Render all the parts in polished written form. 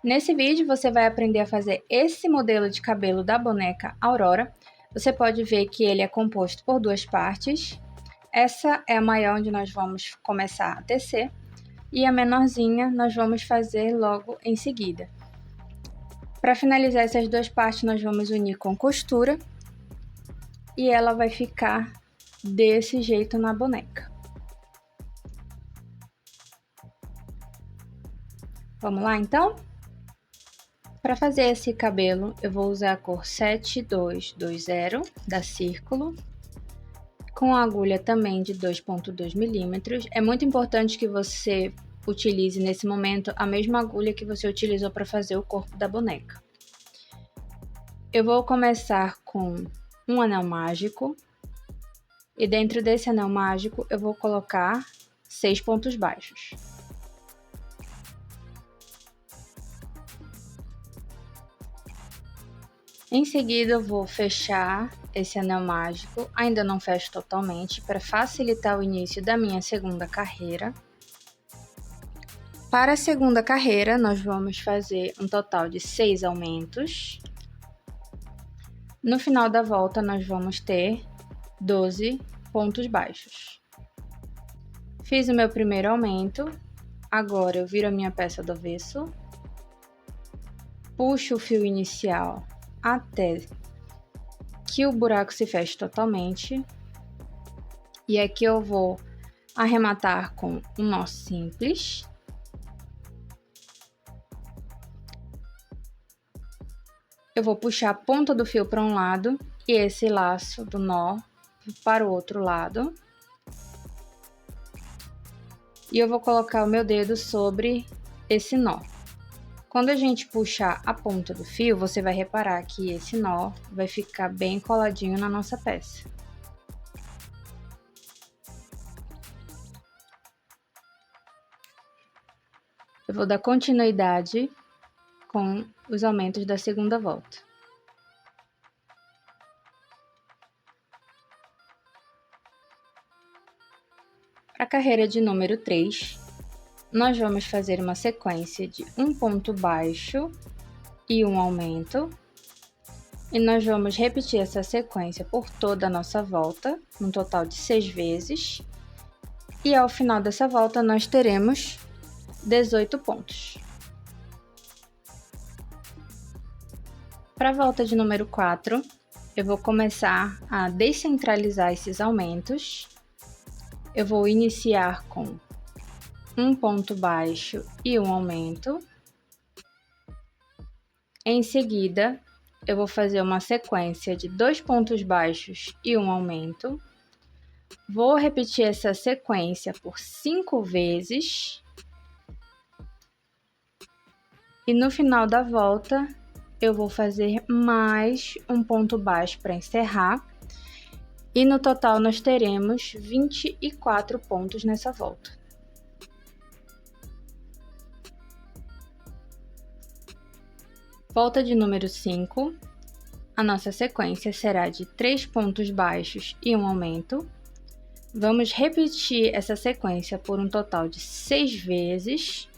Nesse vídeo você vai aprender a fazer esse modelo de cabelo da boneca Aurora. Você pode ver que ele é composto por duas partes. Essa é a maior, onde nós vamos começar a tecer, e a menorzinha nós vamos fazer logo em seguida. Para finalizar essas duas partes, nós vamos unir com costura e ela vai ficar desse jeito na boneca. Vamos lá então? Para fazer esse cabelo, eu vou usar a cor 7220 da Círculo, com a agulha também de 2,2 milímetros. É muito importante que você utilize nesse momento a mesma agulha que você utilizou para fazer o corpo da boneca. Eu vou começar com um anel mágico, e dentro desse anel mágico eu vou colocar 6 pontos baixos. Em seguida eu vou fechar esse anel mágico, ainda não fecho totalmente, para facilitar o início da minha segunda carreira. Para a segunda carreira, nós vamos fazer um total de 6 aumentos. No final da volta, nós vamos ter 12 pontos baixos. Fiz o meu primeiro aumento, agora eu viro a minha peça do avesso, puxo o fio inicial até que o buraco se feche totalmente, e aqui eu vou arrematar com um nó simples. Eu vou puxar a ponta do fio para um lado e esse laço do nó para o outro lado. E eu vou colocar o meu dedo sobre esse nó. Quando a gente puxar a ponta do fio, você vai reparar que esse nó vai ficar bem coladinho na nossa peça. Eu vou dar continuidade com os aumentos da segunda volta. Para a carreira de número 3, nós vamos fazer uma sequência de um ponto baixo e um aumento. E nós vamos repetir essa sequência por toda a nossa volta, um total de 6 vezes. E ao final dessa volta nós teremos 18 pontos. Para a volta de número 4, eu vou começar a descentralizar esses aumentos. Eu vou iniciar com um ponto baixo e um aumento. Em seguida, eu vou fazer uma sequência de 2 pontos baixos e um aumento. Vou repetir essa sequência por 5 vezes. E no final da volta, eu vou fazer mais um ponto baixo para encerrar. E no total nós teremos 24 pontos nessa volta. Volta de número 5, a nossa sequência será de 3 pontos baixos e um aumento. Vamos repetir essa sequência por um total de 6 vezes.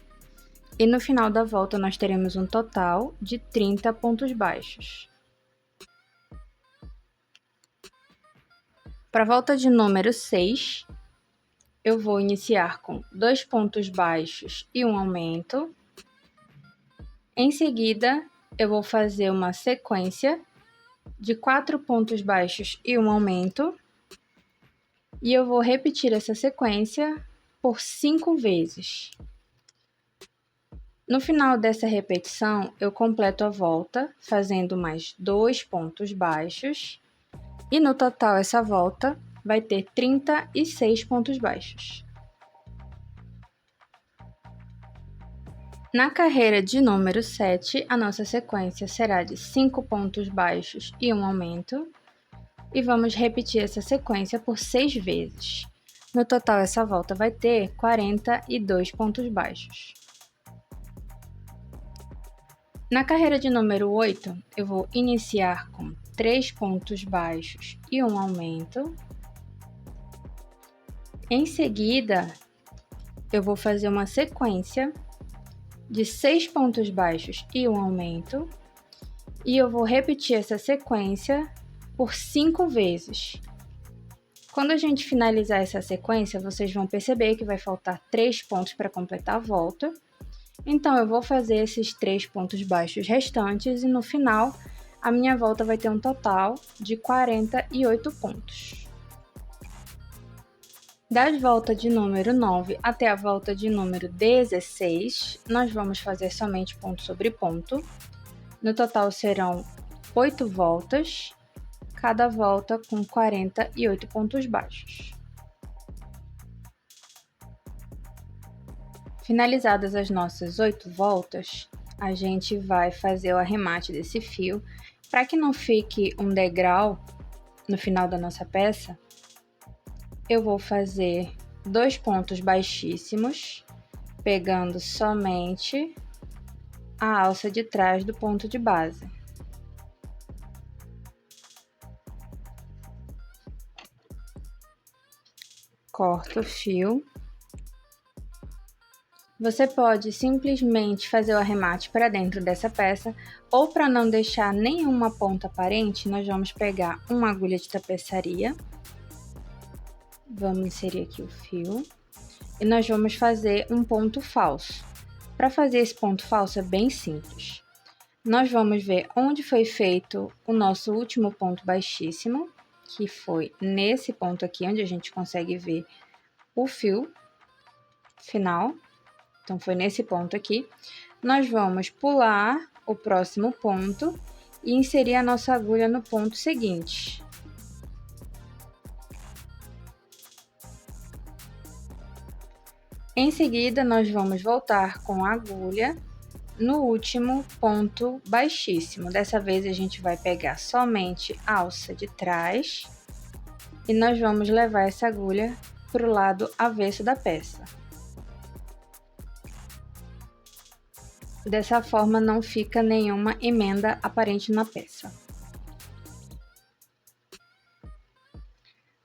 E no final da volta nós teremos um total de 30 pontos baixos. Para a volta de número 6, eu vou iniciar com 2 pontos baixos e um aumento. Em seguida, eu vou fazer uma sequência de 4 pontos baixos e um aumento. E eu vou repetir essa sequência por 5 vezes. No final dessa repetição, eu completo a volta, fazendo mais 2 pontos baixos. E no total, essa volta vai ter 36 pontos baixos. Na carreira de número 7, a nossa sequência será de 5 pontos baixos e um aumento. E vamos repetir essa sequência por 6 vezes. No total, essa volta vai ter 42 pontos baixos. Na carreira de número 8, eu vou iniciar com 3 pontos baixos e um aumento. Em seguida, eu vou fazer uma sequência de 6 pontos baixos e um aumento, e eu vou repetir essa sequência por 5 vezes. Quando a gente finalizar essa sequência, vocês vão perceber que vai faltar 3 pontos para completar a volta. Então, eu vou fazer esses 3 pontos baixos restantes e no final a minha volta vai ter um total de 48 pontos. Da volta de número 9 até a volta de número 16, nós vamos fazer somente ponto sobre ponto. No total serão 8 voltas, cada volta com 48 pontos baixos. Finalizadas as nossas 8 voltas, a gente vai fazer o arremate desse fio. Para que não fique um degrau no final da nossa peça, eu vou fazer 2 pontos baixíssimos, pegando somente a alça de trás do ponto de base. Corto o fio. Você pode simplesmente fazer o arremate para dentro dessa peça, ou para não deixar nenhuma ponta aparente, nós vamos pegar uma agulha de tapeçaria. Vamos inserir aqui o fio e nós vamos fazer um ponto falso. Para fazer esse ponto falso é bem simples. Nós vamos ver onde foi feito o nosso último ponto baixíssimo, que foi nesse ponto aqui, onde a gente consegue ver o fio final. Então, foi nesse ponto aqui. Nós vamos pular o próximo ponto e inserir a nossa agulha no ponto seguinte. Em seguida, nós vamos voltar com a agulha no último ponto baixíssimo. Dessa vez, a gente vai pegar somente a alça de trás e nós vamos levar essa agulha para o lado avesso da peça. Dessa forma, não fica nenhuma emenda aparente na peça.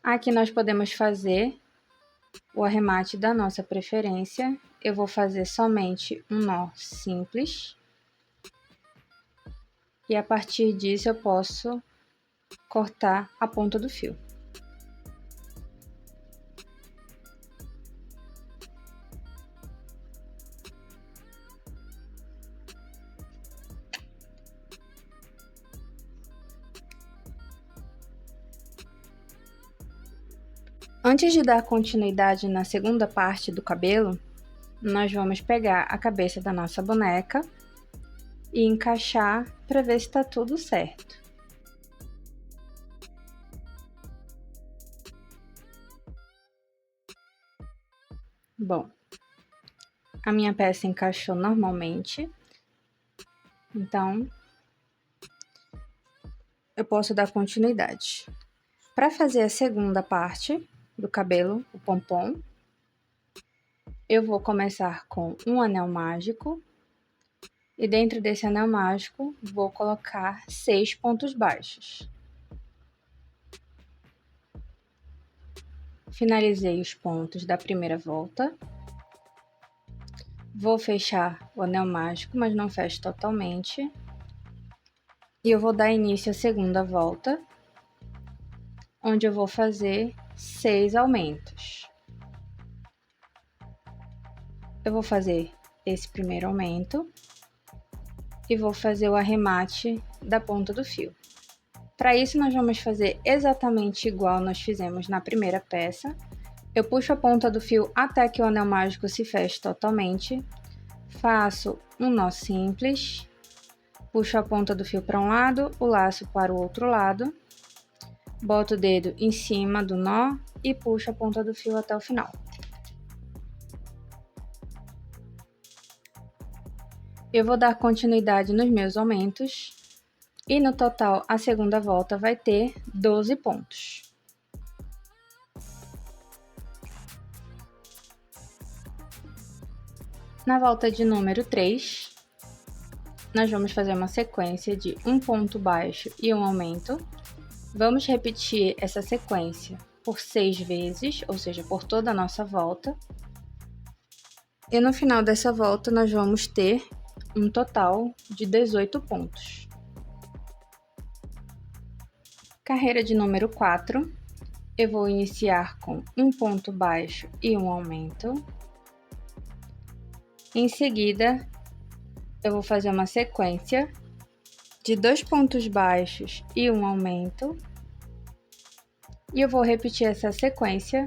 Aqui nós podemos fazer o arremate da nossa preferência. Eu vou fazer somente um nó simples. E a partir disso eu posso cortar a ponta do fio. Antes de dar continuidade na segunda parte do cabelo, nós vamos pegar a cabeça da nossa boneca e encaixar para ver se está tudo certo. Bom, a minha peça encaixou normalmente, então eu posso dar continuidade. Para fazer a segunda parte do cabelo, o pompom, eu vou começar com um anel mágico e dentro desse anel mágico vou colocar 6 pontos baixos. Finalizei os pontos da primeira volta. Vou fechar o anel mágico, mas não fecho totalmente. E eu vou dar início à segunda volta, onde eu vou fazer 6 aumentos. Eu vou fazer esse primeiro aumento e vou fazer o arremate da ponta do fio. Para isso, nós vamos fazer exatamente igual nós fizemos na primeira peça. Eu puxo a ponta do fio até que o anel mágico se feche totalmente. Faço um nó simples. Puxo a ponta do fio para um lado, o laço para o outro lado. Boto o dedo em cima do nó e puxo a ponta do fio até o final. Eu vou dar continuidade nos meus aumentos e no total a segunda volta vai ter 12 pontos. Na volta de número 3, nós vamos fazer uma sequência de um ponto baixo e um aumento. Vamos repetir essa sequência por 6 vezes, ou seja, por toda a nossa volta. E no final dessa volta, nós vamos ter um total de 18 pontos. Carreira de número 4, eu vou iniciar com um ponto baixo e um aumento. Em seguida, eu vou fazer uma sequência de 2 pontos baixos e um aumento. E eu vou repetir essa sequência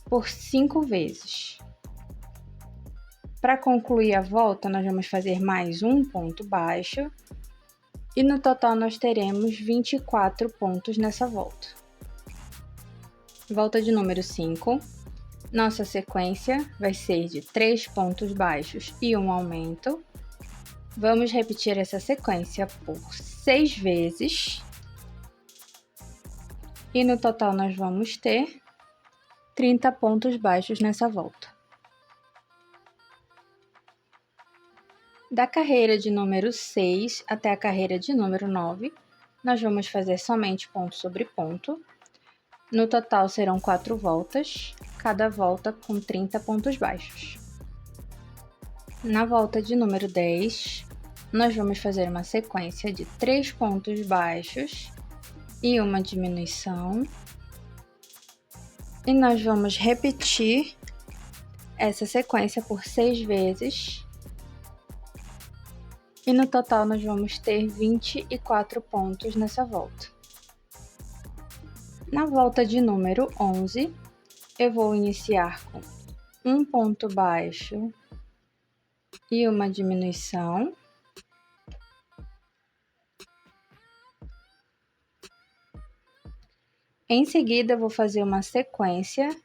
por 5 vezes. Para concluir a volta, nós vamos fazer mais um ponto baixo. E no total nós teremos 24 pontos nessa volta. Volta de número 5. Nossa sequência vai ser de 3 pontos baixos e um aumento. Vamos repetir essa sequência por 6 vezes. E no total nós vamos ter 30 pontos baixos nessa volta. Da carreira de número 6 até a carreira de número 9, nós vamos fazer somente ponto sobre ponto. No total serão 4 voltas, cada volta com 30 pontos baixos. Na volta de número 10, nós vamos fazer uma sequência de 3 pontos baixos e uma diminuição. E nós vamos repetir essa sequência por 6 vezes. E no total nós vamos ter 24 pontos nessa volta. Na volta de número 11, eu vou iniciar com um ponto baixo e uma diminuição. Em seguida, eu vou fazer uma sequência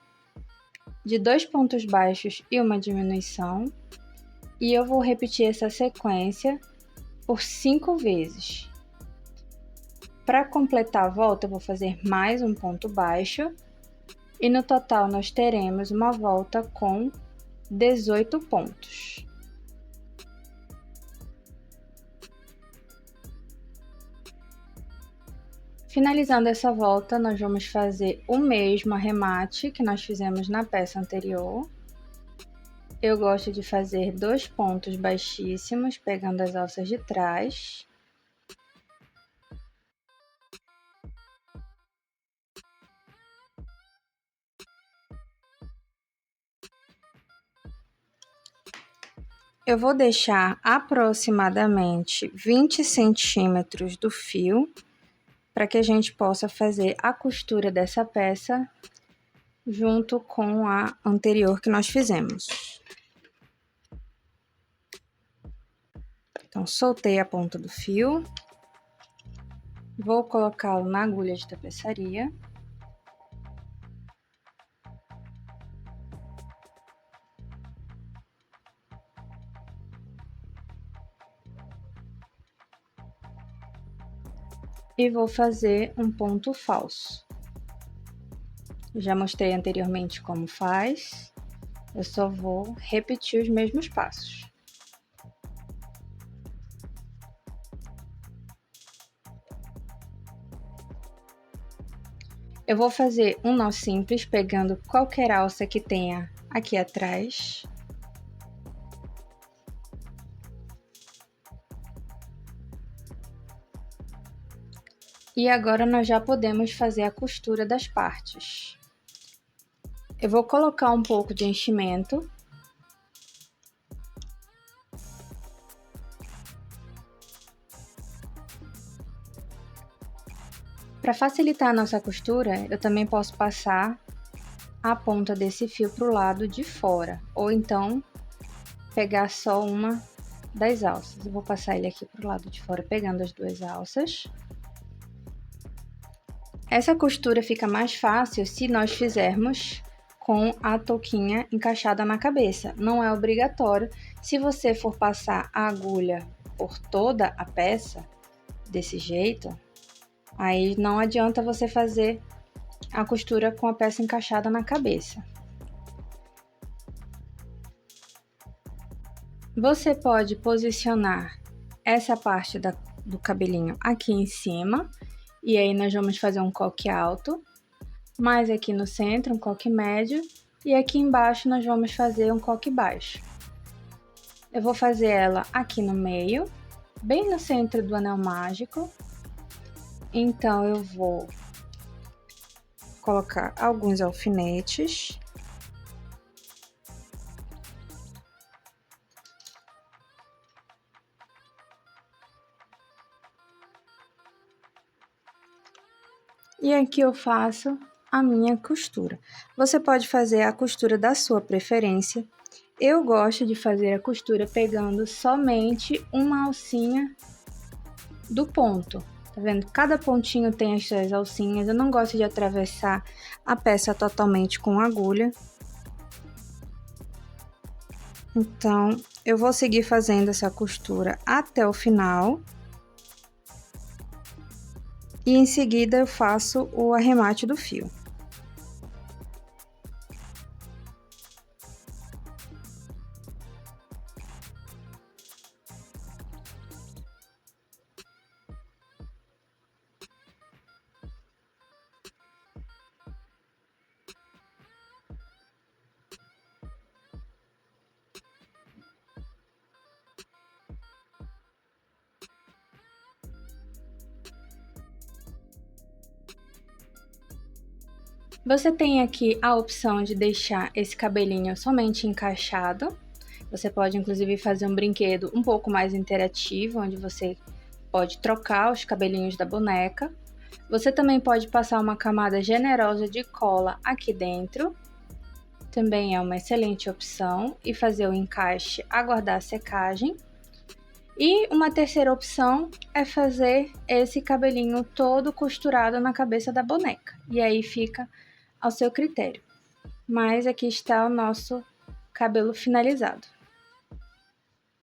de 2 pontos baixos e uma diminuição. E eu vou repetir essa sequência por 5 vezes. Para completar a volta, eu vou fazer mais um ponto baixo. E no total, nós teremos uma volta com 18 pontos. Finalizando essa volta, nós vamos fazer o mesmo arremate que nós fizemos na peça anterior. Eu gosto de fazer 2 pontos baixíssimos, pegando as alças de trás. Eu vou deixar aproximadamente 20 centímetros do fio, para que a gente possa fazer a costura dessa peça junto com a anterior que nós fizemos. Então, soltei a ponta do fio, vou colocá-lo na agulha de tapeçaria. E vou fazer um ponto falso. Já mostrei anteriormente como faz, eu só vou repetir os mesmos passos. Eu vou fazer um nó simples pegando qualquer alça que tenha aqui atrás. E agora nós já podemos fazer a costura das partes. Eu vou colocar um pouco de enchimento. Para facilitar a nossa costura, eu também posso passar a ponta desse fio para o lado de fora, ou então pegar só uma das alças. Eu vou passar ele aqui para o lado de fora, pegando as 2 alças. Essa costura fica mais fácil se nós fizermos com a touquinha encaixada na cabeça. Não é obrigatório. Se você for passar a agulha por toda a peça, desse jeito, aí não adianta você fazer a costura com a peça encaixada na cabeça. Você pode posicionar essa parte do cabelinho aqui em cima, e aí nós vamos fazer um coque alto, mais aqui no centro um coque médio, e aqui embaixo nós vamos fazer um coque baixo. Eu vou fazer ela aqui no meio, bem no centro do anel mágico. Então, eu vou colocar alguns alfinetes. E aqui eu faço a minha costura. Você pode fazer a costura da sua preferência. Eu gosto de fazer a costura pegando somente uma alcinha do ponto. Tá vendo? Cada pontinho tem as suas alcinhas. Eu não gosto de atravessar a peça totalmente com agulha. Então, eu vou seguir fazendo essa costura até o final. E em seguida eu faço o arremate do fio. Você tem aqui a opção de deixar esse cabelinho somente encaixado. Você pode, inclusive, fazer um brinquedo um pouco mais interativo, onde você pode trocar os cabelinhos da boneca. Você também pode passar uma camada generosa de cola aqui dentro. Também é uma excelente opção. E fazer o encaixe, aguardar a secagem. E uma terceira opção é fazer esse cabelinho todo costurado na cabeça da boneca. E aí fica ao seu critério. Mas aqui está o nosso cabelo finalizado.